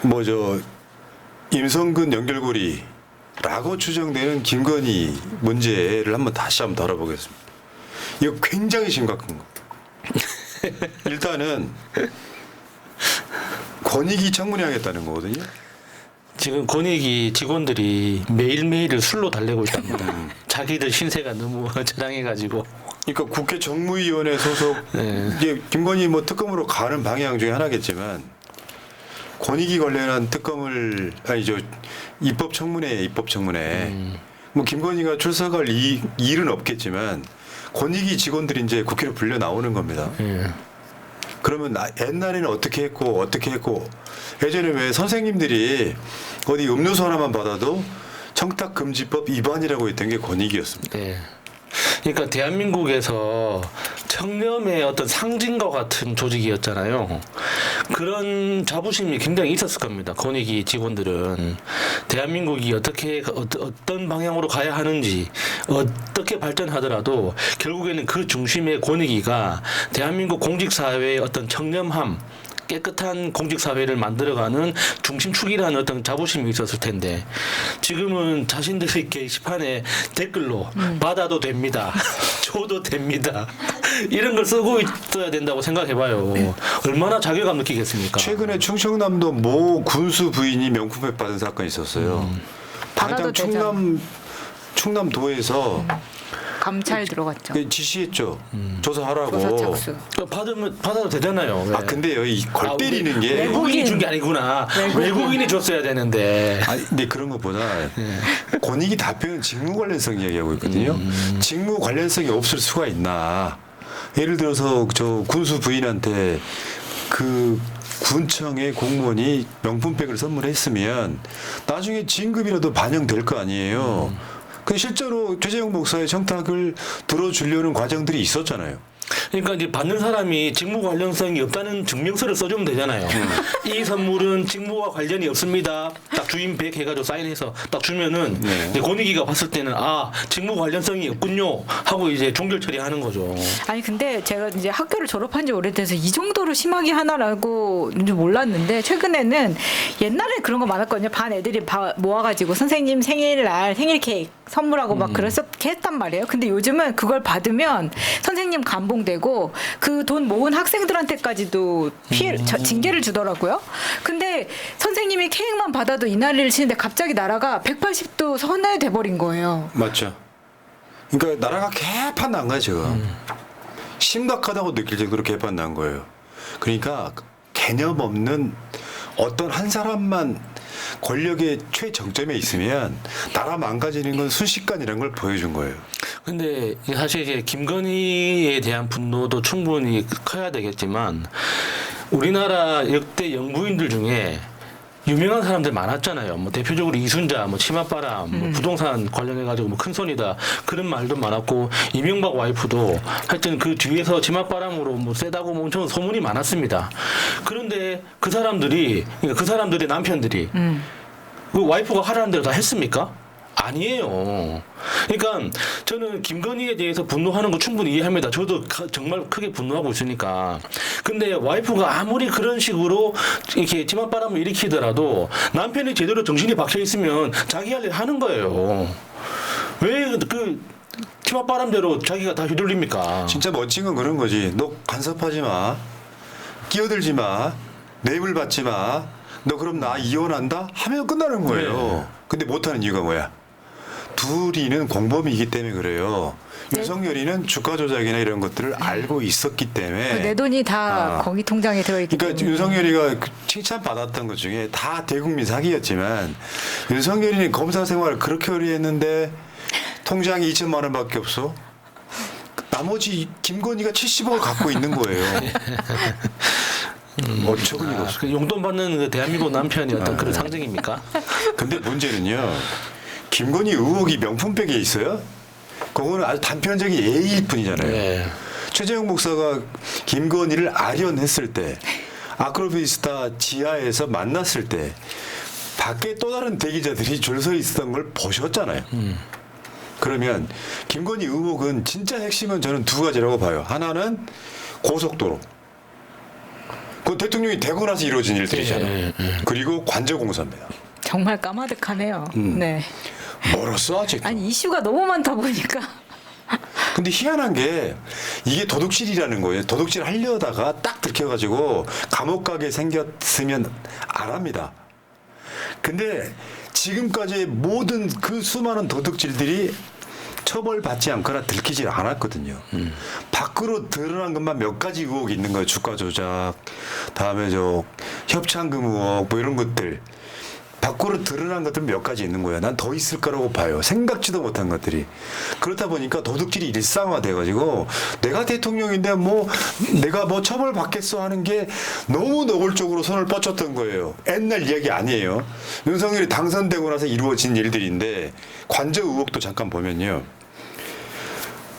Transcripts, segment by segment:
뭐저 임성근 연결고리라고 추정되는 김건희 문제를 다시 한번 다뤄보겠습니다. 이거 굉장히 심각한 거. 일단은 권익위 청문회하겠다는 거거든요. 지금 권익위 직원들이 매일매일을 술로 달래고 있답니다. 자기들 신세가 너무 저장해가지고. 그러니까 국회 정무위원회 소속 이게 김건희 특검으로 가는 방향 중에 하나겠지만 권익위 관련한 특검을 입법 청문회 뭐 김건희가 출석할 일은 없겠지만 권익위 직원들이 이제 국회로 불려 나오는 겁니다. 그러면 옛날에는 어떻게 했고 예전에 왜 선생님들이 어디 음료수 하나만 받아도 청탁금지법 위반이라고 했던 게 권익위였습니다. 네. 그러니까 대한민국에서 청렴의 어떤 상징과 같은 조직이었잖아요. 그런 자부심이 굉장히 있었을 겁니다. 권익위 직원들은 대한민국이 어떤 방향으로 가야 하는지 어떻게 발전하더라도 결국에는 그 중심의 권익위가 대한민국 공직사회의 어떤 청렴함, 깨끗한 공직사회를 만들어가는 중심축이라는 어떤 자부심이 있었을 텐데 지금은 자신들의 게시판에 댓글로 받아도 됩니다. 줘도 됩니다. 이런 걸 쓰고 있어야 된다고 생각해봐요. 얼마나 자괴감 느끼겠습니까? 최근에 충청남도 모 군수 부인이 명품백 받은 사건이 있었어요. 당장 충남도에서 감찰 들어갔죠. 지시했죠. 조사하라고. 조사 착수. 받아도 되잖아요. 왜? 근데요, 이 걸 때리는 게 외국인이 준 게 아니구나. 외국인이 줬어야 되는데. 근데 그런 것보다 권익위 답변은 직무 관련성 얘기하고 있거든요. 직무 관련성이 없을 수가 있나? 예를 들어서 저 군수 부인한테 그 군청의 공무원이 명품백을 선물했으면 나중에 진급이라도 반영될 거 아니에요. 그 실제로 최재형 목사의 청탁을 들어주려는 과정들이 있었잖아요. 그러니까 이제 받는 사람이 직무 관련성이 없다는 증명서를 써주면 되잖아요. 이 선물은 직무와 관련이 없습니다. 딱 주인 100 해가지고 사인해서 딱 주면은 이제 권익위가 봤을 때는 직무 관련성이 없군요 하고 이제 종결 처리하는 거죠. 아니 근데 제가 이제 학교를 졸업한 지 오래돼서 이 정도로 심하게 하나라고 몰랐는데 최근에는 옛날에 그런 거 많았거든요. 반 애들이 모아가지고 선생님 생일날 생일 케이크 선물하고 막 그렇게 했단 말이에요. 근데 요즘은 그걸 받으면 선생님 감봉되고 그 돈 모은 학생들한테까지도 징계를 주더라고요. 근데 선생님이 케이크만 받아도 이날을 치는데 갑자기 나라가 180도 선회돼 버린 거예요. 맞죠. 그러니까 나라가 개판 난 거야 지금. 심각하다고 느낄 정도로 개판 난 거예요. 그러니까 개념 없는 어떤 한 사람만 권력의 최정점에 있으면 나라 망가지는 건 순식간이라는 걸 보여준 거예요. 근데 사실 이제 김건희에 대한 분노도 충분히 커야 되겠지만 우리나라 역대 영부인들 중에 유명한 사람들 많았잖아요. 뭐 대표적으로 이순자, 뭐 치맛바람, 뭐 부동산 관련해가지고 뭐 큰손이다 그런 말도 많았고 이명박 와이프도 하여튼 그 뒤에서 치맛바람으로 뭐 세다고 뭐 엄청 소문이 많았습니다. 그런데 그 사람들이 그러니까 그 사람들의 남편들이 그 와이프가 하라는 대로 다 했습니까? 아니에요. 그러니까 저는 김건희에 대해서 분노하는 거 충분히 이해합니다. 저도 정말 크게 분노하고 있으니까. 근데 와이프가 아무리 그런 식으로 이렇게 치맛바람을 일으키더라도 남편이 제대로 정신이 박혀 있으면 자기 할 일 하는 거예요. 왜 그 치맛바람대로 자기가 다 휘둘립니까? 진짜 멋진 건 그런 거지. 너 간섭하지 마. 끼어들지 마. 뇌물 받지 마. 너 그럼 나 이혼한다? 하면 끝나는 거예요. 네. 근데 못하는 이유가 뭐야? 둘이는 공범이기 때문에 그래요. 네. 윤석열이는 주가 조작이나 이런 것들을 알고 있었기 때문에 내 돈이 다 거기 통장에 들어있기 그러니까 때문에. 윤석열이가 칭찬받았던 것 중에 다 대국민 사기였지만 윤석열이는 검사 생활을 그렇게 오래 했는데 통장에 2천만 원밖에 없어. 나머지 김건희가 70억을 갖고 있는 거예요. 어처구니가 없어. 그 용돈 받는 그 대한민국 남편이 어떤 그런 상징입니까? 근데 문제는요. 김건희 의혹이 명품백에 있어요? 그거는 아주 단편적인 예일 뿐이잖아요. 네. 최재형 목사가 김건희를 아련했을 때 아크로비스타 지하에서 만났을 때 밖에 또 다른 대기자들이 줄 서 있었던 걸 보셨잖아요. 그러면 김건희 의혹은 진짜 핵심은 저는 두 가지라고 봐요. 하나는 고속도로. 그건 대통령이 되고 나서 이루어진 일들이잖아요. 예. 그리고 관저공사입니다. 정말 까마득하네요. 네. 멀었어 아직. 아니 이슈가 너무 많다 보니까 근데 희한한 게 이게 도둑질이라는 거예요. 도둑질 하려다가 딱 들켜가지고 감옥 가게 생겼으면 안 합니다. 근데 지금까지의 모든 그 수많은 도둑질들이 처벌받지 않거나 들키질 않았거든요. 밖으로 드러난 것만 몇 가지 의혹이 있는 거예요. 주가 조작, 다음에 저 협찬금 의혹 뭐 이런 것들. 밖으로 드러난 것들 몇 가지 있는 거야. 난 더 있을 거라고 봐요. 생각지도 못한 것들이. 그렇다 보니까 도둑질이 일상화돼가지고 내가 대통령인데 뭐 내가 뭐 처벌받겠어 하는 게 너무 노골적으로 손을 뻗쳤던 거예요. 옛날 이야기 아니에요. 윤석열이 당선되고 나서 이루어진 일들인데 관저 의혹도 잠깐 보면요.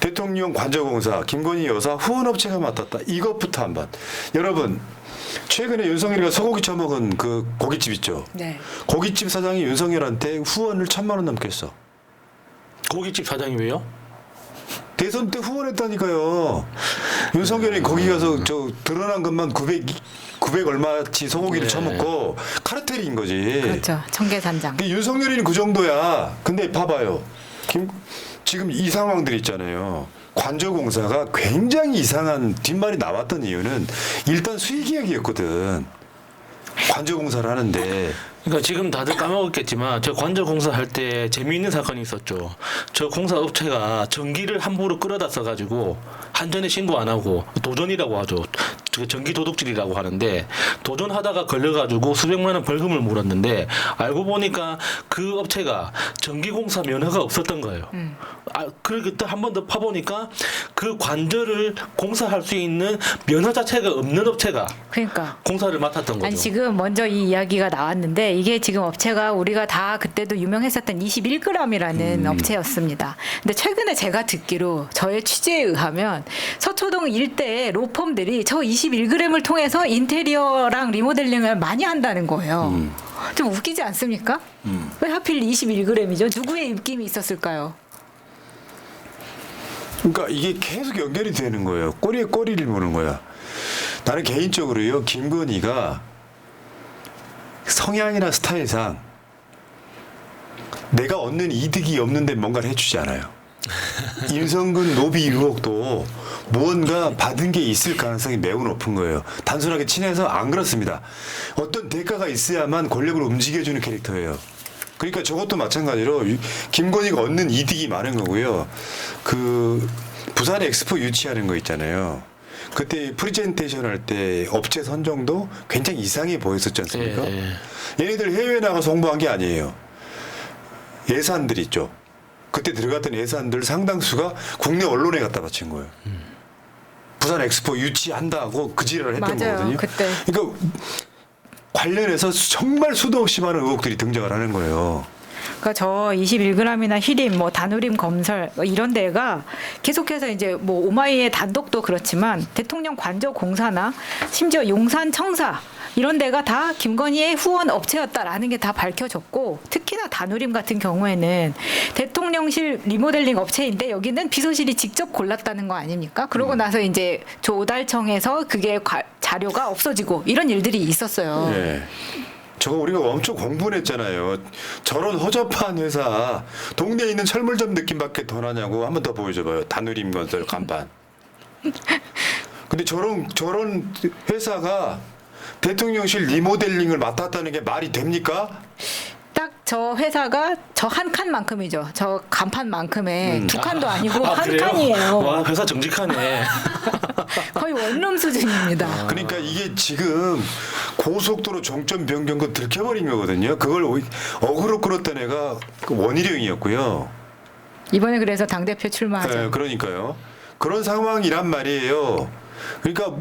대통령 관저공사 김건희 여사 후원업체가 맡았다. 이것부터 한번. 여러분 최근에 윤석열이가 소고기 처먹은 그 고깃집 있죠. 네. 고깃집 사장이 윤석열한테 후원을 1,000만 원 넘게 했어. 고깃집 사장이 왜요? 대선 때 후원했다니까요. 윤석열이 거기 가서 저 드러난 것만 900 얼마치 소고기를 네. 처먹고 카르텔인 거지. 그렇죠. 청계산장. 근데 윤석열이는 그 정도야. 근데 봐봐요. 지금 이 상황들 있잖아요. 관저공사가 굉장히 이상한 뒷말이 나왔던 이유는 일단 수의계약이었거든. 관저공사를 하는데. 그러니까 지금 다들 까먹었겠지만 저 관저공사 할 때 재미있는 사건이 있었죠. 저 공사 업체가 전기를 함부로 끌어다 써가지고 한전에 신고 안 하고 도전이라고 하죠. 그 전기 도둑질이라고 하는데 도전하다가 걸려가지고 수백만 원 벌금을 물었는데 알고 보니까 그 업체가 전기공사 면허가 없었던 거예요. 그렇게 또 한 번 더 파보니까 그 관저를 공사할 수 있는 면허 자체가 없는 업체가 그러니까. 공사를 맡았던 거죠. 아니 지금 먼저 이 이야기가 나왔는데 이게 지금 업체가 우리가 다 그때도 유명했었던 21g이라는 업체였습니다. 근데 최근에 제가 듣기로 저의 취재에 의하면 서초동 일대의 로펌들이 저 21g을 통해서 인테리어랑 리모델링을 많이 한다는 거예요. 좀 웃기지 않습니까? 왜 하필 21g이죠? 누구의 입김이 있었을까요? 그러니까 이게 계속 연결이 되는 거예요. 꼬리에 꼬리를 무는 거야. 나는 개인적으로요. 김건희가 성향이나 스타일상 내가 얻는 이득이 없는데 뭔가를 해주지 않아요. 임성근 노비 의혹도 무언가 받은 게 있을 가능성이 매우 높은 거예요. 단순하게 친해서 안 그렇습니다. 어떤 대가가 있어야만 권력을 움직여주는 캐릭터예요. 그러니까 저것도 마찬가지로 김건희가 얻는 이득이 많은 거고요. 그 부산 엑스포 유치하는 거 있잖아요. 그때 프레젠테이션 할 때 업체 선정도 굉장히 이상해 보였었지 않습니까? 얘네들 해외에 나가서 홍보한 게 아니에요. 예산들 있죠. 그때 들어갔던 예산들 상당수가 국내 언론에 갖다 바친 거예요. 부산 엑스포 유치한다고 그 지랄을 했던 맞아요, 거거든요. 그때. 그러니까 관련해서 정말 수도 없이 많은 의혹들이 등장을 하는 거예요. 그러니까 저 21g이나 히림, 뭐 다누림 검설 뭐 이런 데가 계속해서 이제 뭐 오마이의 단독도 그렇지만 대통령 관저 공사나 심지어 용산 청사 이런 데가 다 김건희의 후원 업체였다라는 게 다 밝혀졌고 특히나 다누림 같은 경우에는 대통령실 리모델링 업체인데 여기는 비서실이 직접 골랐다는 거 아닙니까? 그러고 나서 이제 조달청에서 그게 자료가 없어지고 이런 일들이 있었어요. 네. 저거 우리가 엄청 공부를 했잖아요. 저런 허접한 회사 동네에 있는 철물점 느낌밖에 더 나냐고 한 번 더 보여줘봐요. 다누림 건설 간판. 근데 저런 회사가 대통령실 리모델링을 맡았다는 게 말이 됩니까? 딱 저 회사가 저 한 칸만큼이죠. 저 간판만큼의 두 칸도 아니고 한 그래요? 칸이에요. 와 회사 정직하네. 거의 원룸 수준입니다. 그러니까 이게 지금 고속도로 종점 변경도 들켜버린 거거든요. 그걸 어그로 끌었던 애가 그 원희룡이었고요. 이번에 그래서 당대표 출마하죠. 네, 그러니까요. 그런 상황이란 말이에요. 그러니까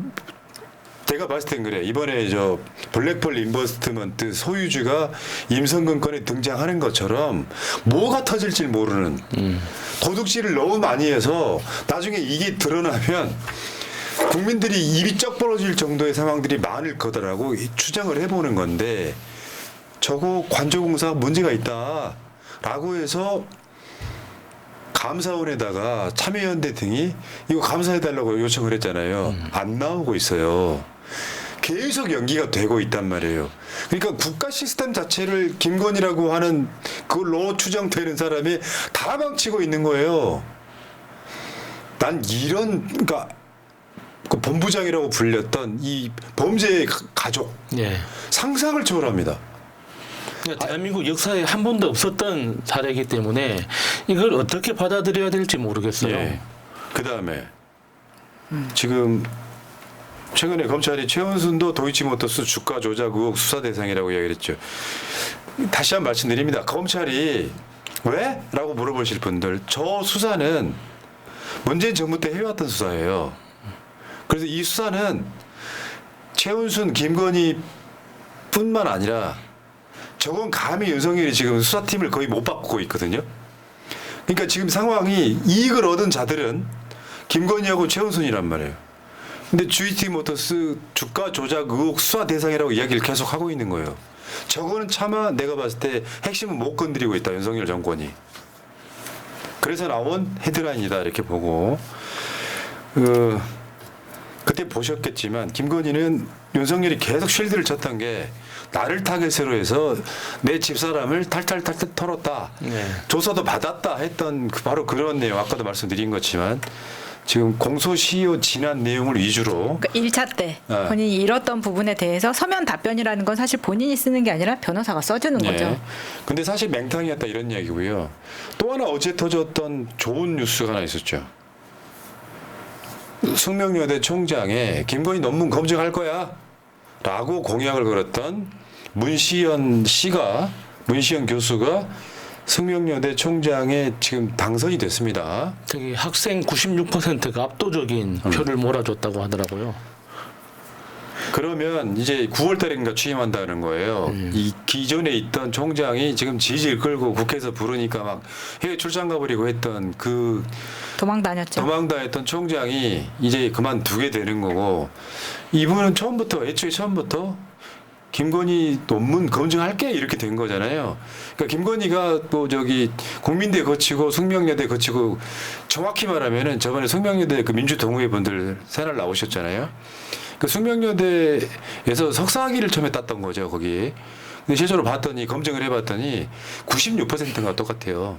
제가 봤을 땐 그래. 이번에 저 블랙펄 인버스트먼트 소유주가 임성근 건에 등장하는 것처럼 뭐가 터질지 모르는 도둑질을 너무 많이 해서 나중에 이게 드러나면 국민들이 입이 쩍 벌어질 정도의 상황들이 많을 거다라고 추정을 해보는 건데 저거 관저공사가 문제가 있다라고 해서 감사원에다가 참여연대 등이 이거 감사해달라고 요청을 했잖아요. 안 나오고 있어요. 계속 연기가 되고 있단 말이에요. 그러니까 국가 시스템 자체를 김건희라고 하는 그걸로 추정되는 사람이 다 망치고 있는 거예요. 난 이런 그러니까 그 본부장이라고 불렸던 이 범죄의 가족 예. 상상을 초월합니다. 그러니까 대한민국 역사에 한 번도 없었던 사례이기 때문에 이걸 어떻게 받아들여야 될지 모르겠어요. 예. 그다음에 지금 최근에 검찰이 최은순도 도이치모터스 주가 조작 의혹 수사 대상이라고 이야기를 했죠. 다시 한 번 말씀드립니다. 검찰이 왜? 라고 물어보실 분들 저 수사는 문재인 정부 때 해왔던 수사예요. 그래서 이 수사는 최은순, 김건희 뿐만 아니라 저건 감히 윤석열이 지금 수사팀을 거의 못 바꾸고 있거든요. 그러니까 지금 상황이 이익을 얻은 자들은 김건희하고 최은순이란 말이에요. 근데 GT모터스 주가 조작 의혹 수사 대상이라고 이야기를 계속 하고 있는 거예요. 저거는 차마 내가 봤을 때 핵심은 못 건드리고 있다. 윤석열 정권이. 그래서 나온 헤드라인이다 이렇게 보고 그때 보셨겠지만 김건희는 윤석열이 계속 쉴드를 쳤던 게 나를 타겟으로 해서 내 집사람을 탈탈탈탈 털었다. 네. 조사도 받았다 했던 바로 그런 내용 아까도 말씀드린 것지만 지금 공소시효 지난 내용을 위주로 그러니까 1차 때 네. 본인이 잃었던 부분에 대해서 서면 답변이라는 건 사실 본인이 쓰는 게 아니라 변호사가 써주는 거죠. 근데 사실 맹탕이었다 이런 이야기고요. 또 하나 어제 터졌던 좋은 뉴스가 하나 있었죠. 숙명여대 총장에 김건희 논문 검증할 거야 라고 공약을 걸었던 문시현 교수가 숙명여대 총장에 지금 당선이 됐습니다. 되게 학생 96%가 압도적인 표를 몰아줬다고 하더라고요. 그러면 이제 9월 달인가 취임한다는 거예요. 이 기존에 있던 총장이 지금 지지를 끌고 국회에서 부르니까 막 해외 출장 가버리고 했던 그 도망 다녔죠. 도망다녔던 총장이 이제 그만두게 되는 거고 이분은 애초에 처음부터 김건희 논문 검증할게 이렇게 된 거잖아요. 그러니까 김건희가 또 저기 국민대 거치고 숙명여대 거치고 정확히 말하면은 저번에 숙명여대 그 민주동호회 분들 새날 나오셨잖아요. 그 숙명여대에서 석사학위를 처음에 땄던 거죠 거기. 근데 실제로 봤더니 검증을 해봤더니 96%가 똑같아요.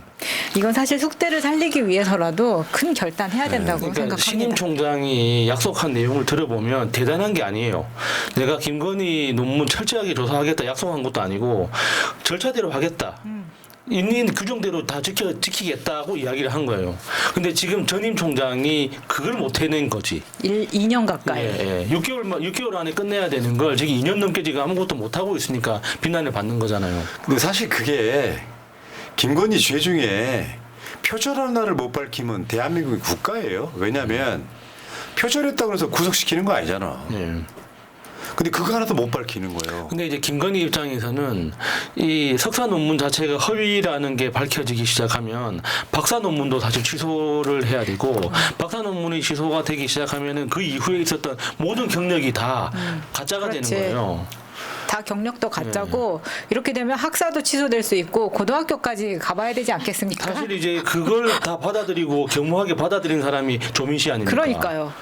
이건 사실 숙대를 살리기 위해서라도 큰 결단해야 된다고 그러니까 생각합니다. 신임 총장이 약속한 내용을 들어보면 대단한 게 아니에요. 내가 김건희 논문 철저하게 조사하겠다 약속한 것도 아니고 절차대로 하겠다. 있는 규정대로 다 지키겠다고 이야기를 한 거예요. 근데 지금 전임 총장이 그걸 못 해낸 거지. 2년 가까이. 예. 6개월 안에 끝내야 되는 걸 지금 2년 넘게 지금 아무것도 못 하고 있으니까 비난을 받는 거잖아요. 근데 사실 그게 김건희 죄 중에 표절 하나를 못 밝히면 대한민국이 국가예요. 왜냐하면 표절했다고 해서 구속시키는 거 아니잖아. 예. 근데 그거 하나도 못 밝히는 거예요. 근데 이제 김건희 입장에서는 이 석사 논문 자체가 허위라는 게 밝혀지기 시작하면 박사 논문도 사실 취소를 해야 되고 박사 논문이 취소가 되기 시작하면은 그 이후에 있었던 모든 경력이 다 가짜가 그렇지. 되는 거예요. 다 경력도 가짜고 이렇게 되면 학사도 취소될 수 있고 고등학교까지 가봐야 되지 않겠습니까? 사실 이제 그걸 다 받아들이고 겸허하게 받아들인 사람이 조민 씨 아닙니까? 그러니까요.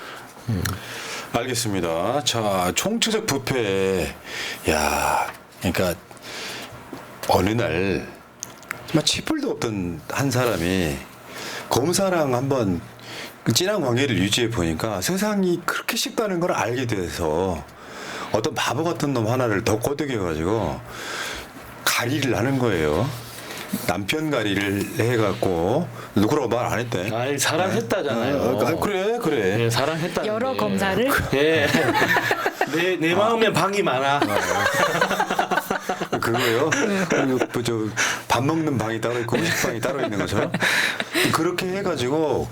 알겠습니다. 자, 총체적 부패. 야, 그러니까 어느 날 정말 치뿔도 없던 한 사람이 검사랑 한번 그 진한 관계를 유지해 보니까 세상이 그렇게 쉽다는 걸 알게 돼서 어떤 바보 같은 놈 하나를 더 꼬드겨가지고 가리를 하는 거예요. 남편 가리를 해갖고 누구라고 말 안 했대. 아이 사랑했다잖아요. 그래. 예, 사랑했다. 여러 검사를 예. 내 마음에 방이 많아. 그거요. 밥 먹는 방이 따로 있고 음식 방이 따로 있는 것처럼 그렇게 해가지고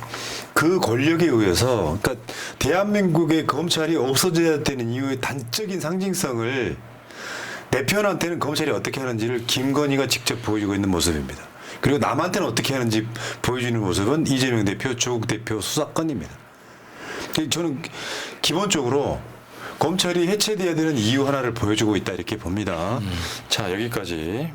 그 권력에 의해서 그러니까 대한민국의 검찰이 없어져야 되는 이유의 단적인 상징성을 내 편한테는 검찰이 어떻게 하는지를 김건희가 직접 보여주고 있는 모습입니다. 그리고 남한테는 어떻게 하는지 보여주는 모습은 이재명 대표, 조국 대표 수사건입니다. 저는 기본적으로 검찰이 해체돼야 되는 이유 하나를 보여주고 있다 이렇게 봅니다. 자, 여기까지.